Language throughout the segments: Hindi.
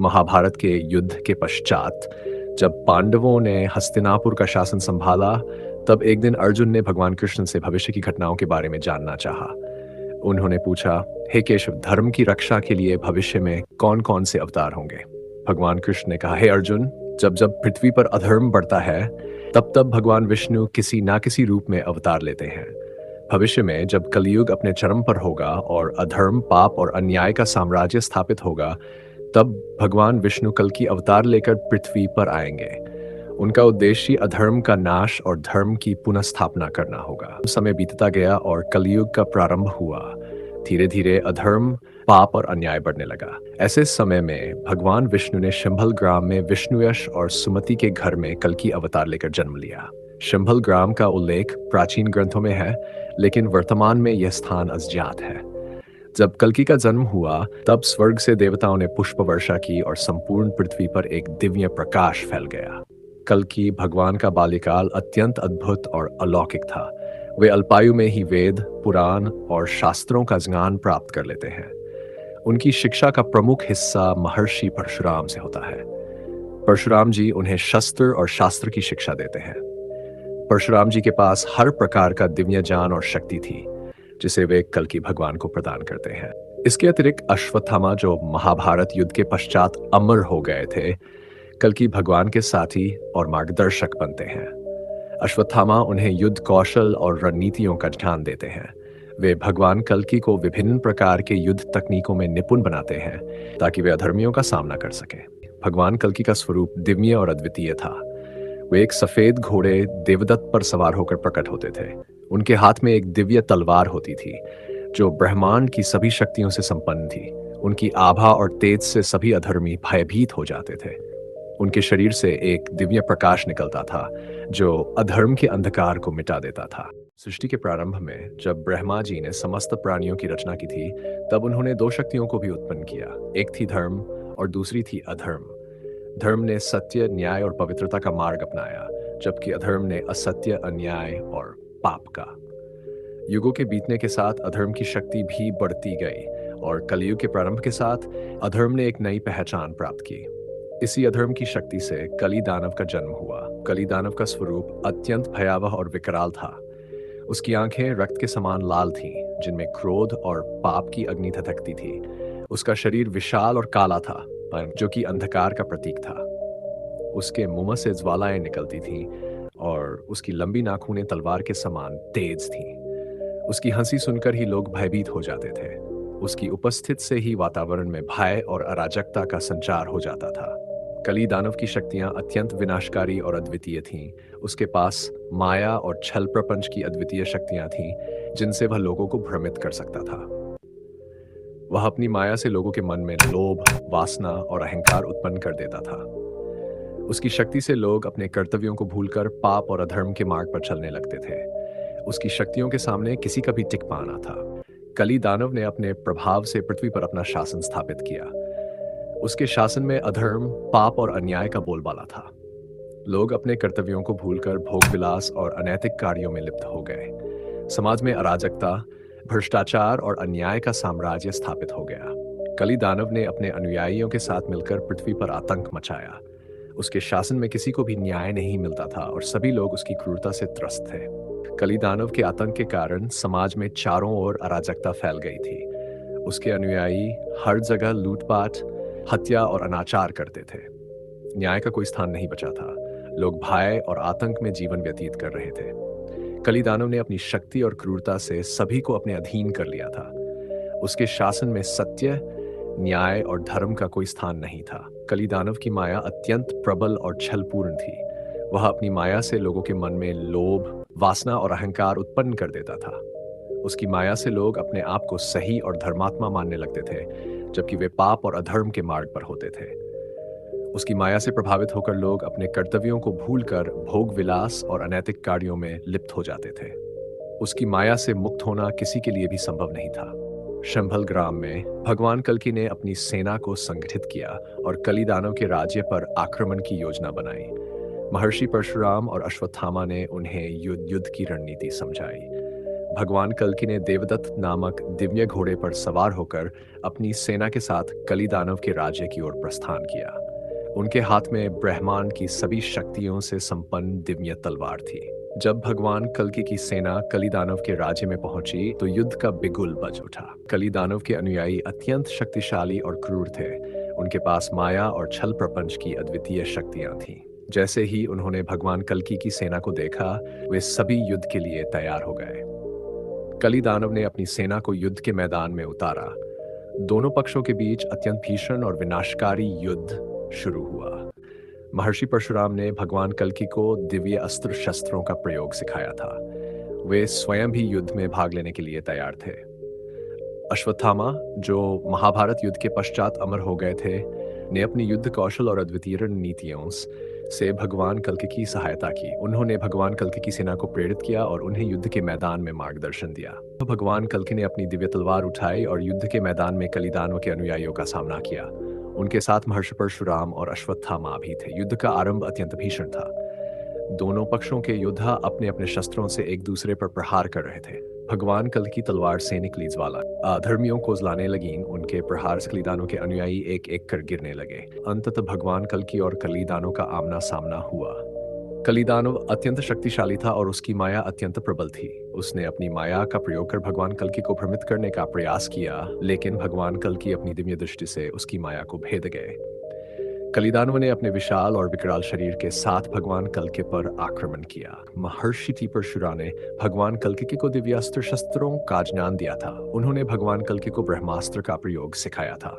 महाभारत के युद्ध के पश्चात जब पांडवों ने हस्तिनापुर का शासन संभाला, तब एक दिन अर्जुन ने भगवान कृष्ण से भविष्य की घटनाओं के बारे में जानना चाहा। उन्होंने पूछा, हे केशव, धर्म की रक्षा के लिए भविष्य में कौन कौन से अवतार होंगे? भगवान कृष्ण ने कहा, हे अर्जुन, जब जब पृथ्वी पर अधर्म बढ़ता है, तब तब भगवान विष्णु किसी ना किसी रूप में अवतार लेते हैं। भविष्य में जब कलयुग अपने चरम पर होगा और अधर्म, पाप और अन्याय का साम्राज्य स्थापित होगा, तब भगवान विष्णु कल की अवतार लेकर पृथ्वी पर आएंगे। उनका उद्देश्य अधर्म का नाश और धर्म की पुनः स्थापना करना होगा। समय बीतता गया और कलयुग का प्रारंभ हुआ। धीरे धीरे अधर्म, पाप और अन्याय बढ़ने लगा। ऐसे समय में भगवान विष्णु ने शिंभल ग्राम में विष्णुयश और सुमति के घर में कल की अवतार लेकर जन्म लिया। शिंभल ग्राम का उल्लेख प्राचीन ग्रंथों में है, लेकिन वर्तमान में यह स्थान अज्ञात है। जब कल्कि का जन्म हुआ, तब स्वर्ग से देवताओं ने पुष्प वर्षा की और संपूर्ण पृथ्वी पर एक दिव्य प्रकाश फैल गया। कल्कि भगवान का बाल्यकाल अत्यंत अद्भुत और अलौकिक था। वे अल्पायु में ही वेद, पुराण और शास्त्रों का ज्ञान प्राप्त कर लेते हैं। उनकी शिक्षा का प्रमुख हिस्सा महर्षि परशुराम से होता है। परशुराम जी उन्हें शस्त्र और शास्त्र की शिक्षा देते हैं। परशुराम जी के पास हर प्रकार का दिव्य ज्ञान और शक्ति थी, जिसे वे कल्कि भगवान को प्रदान करते हैं। इसके अतिरिक्त अश्वत्थामा, जो महाभारत युद्ध के पश्चात अमर हो गए थे, कल्कि भगवान के साथी और मार्गदर्शक बनते हैं। अश्वत्थामा उन्हें युद्ध कौशल और रणनीतियों का ज्ञान देते हैं। वे भगवान कल्कि को विभिन्न प्रकार के युद्ध तकनीकों में निपुण बनाते हैं, ताकि वे अधर्मियों का सामना कर सकें। भगवान कल्कि का स्वरूप दिव्य और अद्वितीय था। वे एक सफेद घोड़े देवदत्त पर सवार होकर प्रकट होते थे। उनके हाथ में एक दिव्य तलवार होती थी, जो ब्रह्मांड की सभी शक्तियों से संपन्न थी। उनकी आभा और तेज से सभी अधर्मी भयभीत हो जाते थे। उनके शरीर से एक दिव्य प्रकाश निकलता था, जो अधर्म के अंधकार को मिटा देता था। सृष्टि के प्रारंभ में जब ब्रह्मा जी ने समस्त प्राणियों की रचना की थी, तब उन्होंने दो शक्तियों को भी उत्पन्न किया। एक थी धर्म और दूसरी थी अधर्म। धर्म ने सत्य, न्याय और पवित्रता का मार्ग अपनाया, जबकि अधर्म ने असत्य, अन्याय और पाप का। युगों के बीतने के साथ अधर्म की शक्ति भी बढ़ती गई और कलयुग के प्रारंभ के साथ अधर्म ने एक नई पहचान प्राप्त की। इसी अधर्म की शक्ति से कली दानव का जन्म हुआ। कली दानव का स्वरूप अत्यंत भयावह और विकराल था। उसकी आंखें रक्त के समान लाल थीं, जिनमें क्रोध और पाप की अग्नि धधकती थी। उसका शरीर विशाल और काला था, जो कि अंधकार का प्रतीक था। उसके मुंह से ज्वालाएं निकलती थीं और उसकी लंबी नाखूनें तलवार के समान तेज थीं। उसकी हंसी सुनकर ही लोग भयभीत हो जाते थे। उसकी उपस्थिति से ही वातावरण में भय और अराजकता का संचार हो जाता था। कली दानव की शक्तियां अत्यंत विनाशकारी और अद्वितीय थीं। उसके पास माया और छल प्रपंच की अद्वितीय शक्तियां थीं, जिनसे वह लोगों को भ्रमित कर सकता था। वह अपनी माया से लोगों के मन में लोभ, वासना और अहंकार उत्पन्न कर देता था। उसकी शक्ति से लोग अपने कर्तव्यों को भूलकर पाप और अधर्म के मार्ग पर चलने लगते थे। उसकी शक्तियों के सामने किसी का भी टिक पाना था। कली दानव ने अपने प्रभाव से पृथ्वी पर अपना शासन स्थापित किया। उसके शासन में अधर्म, पाप और अन्याय का बोलबाला था। लोग अपने कर्तव्यों को भूलकर भोग विलास और अनैतिक कार्यों में लिप्त हो गए। समाज में अराजकता, भ्रष्टाचार और अन्याय का साम्राज्य स्थापित हो गया। कली दानव ने अपने अनुयायियों के साथ मिलकर पृथ्वी पर आतंक मचाया। उसके शासन में किसी को भी न्याय नहीं मिलता था और सभी लोग उसकी क्रूरता से त्रस्त थे। कली दानव के आतंक के कारण समाज में चारों ओर अराजकता फैल गई थी। उसके अनुयायी हर जगह लूटपाट, हत्या और अनाचार करते थे। न्याय का कोई स्थान नहीं बचा था। लोग भय और आतंक में जीवन व्यतीत कर रहे थे। कली दानव ने अपनी शक्ति और क्रूरता से सभी को अपने अधीन कर लिया था। उसके शासन में सत्य, न्याय और धर्म का कोई स्थान नहीं था। कली दानव की माया अत्यंत प्रबल और छलपूर्ण थी। वह अपनी माया से लोगों के मन में लोभ, वासना और अहंकार उत्पन्न कर देता था। उसकी माया से लोग अपने आप को सही और धर्मात्मा मानने लगते थे, जबकि वे पाप और अधर्म के मार्ग पर होते थे। उसकी माया से प्रभावित होकर लोग अपने कर्तव्यों को भूलकर भोग विलास और अनैतिक कार्यों में लिप्त हो जाते थे। उसकी माया से मुक्त होना किसी के लिए भी संभव नहीं था। शंभल ग्राम में भगवान कल्कि ने अपनी सेना को संगठित किया और कली दानव के राज्य पर आक्रमण की योजना बनाई। महर्षि परशुराम और अश्वत्थामा ने उन्हें युद्ध की रणनीति समझाई। भगवान कल्कि ने देवदत्त नामक दिव्य घोड़े पर सवार होकर अपनी सेना के साथ कली दानव के राज्य की ओर प्रस्थान किया। उनके हाथ में ब्रह्मांड की सभी शक्तियों से संपन्न दिव्य तलवार थी। जब भगवान कल्कि की सेना कली दानव के राज्य में पहुंची तो युद्ध का बिगुल बज उठा। कली दानव के अनुयायी अत्यंत शक्तिशाली और क्रूर थे। उनके पास माया और छल प्रपंच की अद्वितीय शक्तियां थीं। जैसे ही उन्होंने भगवान कल्कि की सेना को देखा, वे सभी युद्ध के लिए तैयार हो गए। कली दानव ने अपनी सेना को युद्ध के मैदान में उतारा। दोनों पक्षों के बीच अत्यंत भीषण और विनाशकारी युद्ध शुरू हुआ। महर्षि परशुराम ने भगवान कल्कि को दिव्य अस्त्र शस्त्रों का प्रयोग सिखाया था। वे स्वयं भी युद्ध में भाग लेने के लिए तैयार थे। अश्वत्थामा, जो महाभारत युद्ध के पश्चात अमर हो गए थे, ने अपनी युद्ध कौशल और अद्वितीय रणनीतियों से भगवान कल्कि की सहायता की। उन्होंने भगवान कल्कि की सेना को प्रेरित किया और उन्हें युद्ध के मैदान में मार्गदर्शन दिया। तो भगवान कल्कि ने अपनी दिव्य तलवार उठाई और युद्ध के मैदान में कली दानव के अनुयायियों का सामना किया। उनके साथ महर्षि परशुराम और अश्वत्थामा भी थे। युद्ध का आरंभ अत्यंत भीषण था। दोनों पक्षों के योद्धा अपने अपने शस्त्रों से एक दूसरे पर प्रहार कर रहे थे। भगवान कल्कि की तलवार से निकली ज्वाला अधर्मियों को जलाने लगी। उनके प्रहार से कलीदानों के अनुयायी एक एक कर गिरने लगे। अंततः भगवान कल्कि और कलीदानों का आमना सामना हुआ। कलीदानव अत्यंत शक्तिशाली था और उसकी माया अत्यंत प्रबल थी। उसने अपनी माया का प्रयोग कर भगवान कल्कि को भ्रमित करने का प्रयास किया, लेकिन भगवान कल्कि अपनी दिव्य दृष्टि से उसकी माया को भेद गए। कलीदानव ने अपने विशाल और विकराल शरीर के साथ भगवान कल्कि पर आक्रमण किया। महर्षि परशुराम ने भगवान कल्कि को दिव्यास्त्र शस्त्रों का ज्ञान दिया था। उन्होंने भगवान कल्कि को ब्रह्मास्त्र का प्रयोग सिखाया था।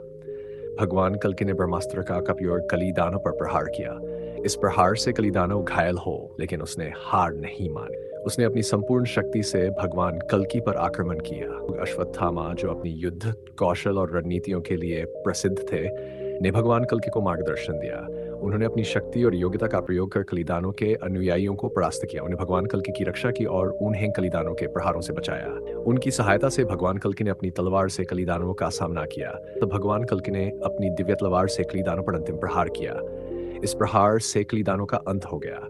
भगवान कल्कि ने ब्रह्मास्त्र का प्रयोग कलीदानव पर प्रहार किया। इस प्रहार से कलीदानव घायल हो, लेकिन उसने हार नहीं मानी। उसने अपनी संपूर्ण शक्ति से भगवान कल्कि पर आक्रमण किया। अश्वत्थामा, जो अपनी युद्ध कौशल और रणनीतियों के लिए प्रसिद्ध थे, ने भगवान कल्कि को मार्गदर्शन दिया। उन्होंने अपनी शक्ति और योग्यता का प्रयोग कर कलीदानों के अनुयायियों को परास्त किया। उन्हें भगवान कल्कि की रक्षा की और उन्हें कलीदानों के प्रहारों से बचाया। उनकी सहायता से भगवान कल्कि ने अपनी तलवार से कलीदानों का सामना किया। तब भगवान कल्कि ने अपनी दिव्य तलवार से कलीदानों पर अंतिम प्रहार किया। इस प्रहार से कलीदानों का अंत हो गया।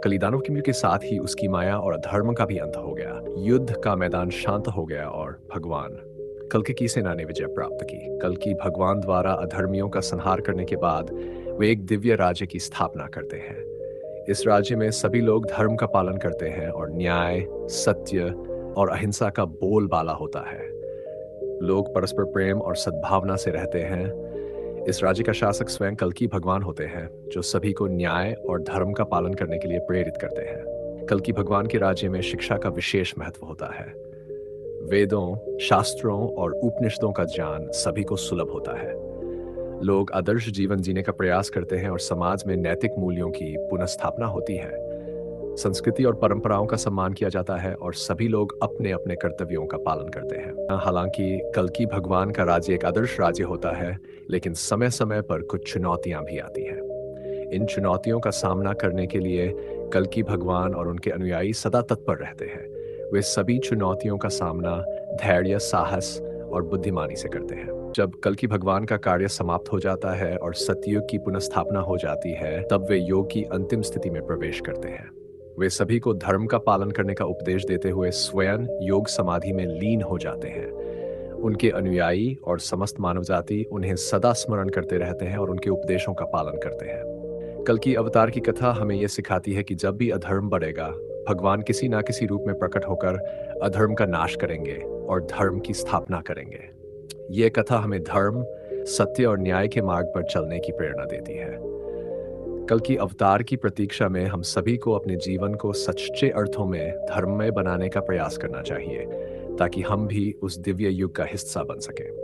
कलीदानव की मृत्यु के साथ ही उसकी माया और अधर्म का भी अंत हो गया। युद्ध का मैदान शांत हो गया और भगवान कल्कि की सेना ने विजय प्राप्त की। कल्कि भगवान द्वारा अधर्मियों का संहार करने के बाद वे एक दिव्य राज्य की स्थापना करते हैं। इस राज्य में सभी लोग धर्म का पालन करते हैं और न्याय, सत्य और अहिंसा का बोलबाला होता है। लोग परस्पर प्रेम और सद्भावना से रहते हैं। इस राज्य का शासक स्वयं कल्कि भगवान होते हैं, जो सभी को न्याय और धर्म का पालन करने के लिए प्रेरित करते हैं। कल्कि भगवान के राज्य में शिक्षा का विशेष महत्व होता है। वेदों, शास्त्रों और उपनिषदों का ज्ञान सभी को सुलभ होता है। लोग आदर्श जीवन जीने का प्रयास करते हैं और समाज में नैतिक मूल्यों की पुनर्स्थापना होती है। संस्कृति और परंपराओं का सम्मान किया जाता है और सभी लोग अपने अपने कर्तव्यों का पालन करते हैं। हालांकि कल्कि भगवान का राज्य एक आदर्श राज्य होता है, लेकिन समय समय पर कुछ चुनौतियां भी आती हैं। इन चुनौतियों का सामना करने के लिए कल्कि भगवान और उनके अनुयायी सदा तत्पर रहते हैं। वे सभी चुनौतियों का सामना धैर्य, साहस और बुद्धिमानी से करते हैं। जब कल्कि भगवान का कार्य समाप्त हो जाता है और सतयुग की पुनर्स्थापना हो जाती है, तब वे योग की अंतिम स्थिति में प्रवेश करते हैं। वे सभी को धर्म का पालन करने का उपदेश देते हुए स्वयं योग समाधि में लीन हो जाते हैं। उनके अनुयायी और समस्त मानव जाति उन्हें सदा स्मरण करते रहते हैं और उनके उपदेशों का पालन करते हैं। कल्कि अवतार की कथा हमें यह सिखाती है कि जब भी अधर्म बढ़ेगा, भगवान किसी ना किसी रूप में प्रकट होकर अधर्म का नाश करेंगे और धर्म की स्थापना करेंगे। यह कथा हमें धर्म, सत्य और न्याय के मार्ग पर चलने की प्रेरणा देती है। कल्कि अवतार की प्रतीक्षा में हम सभी को अपने जीवन को सच्चे अर्थों में धर्ममय बनाने का प्रयास करना चाहिए, ताकि हम भी उस दिव्य युग का हिस्सा बन सकें।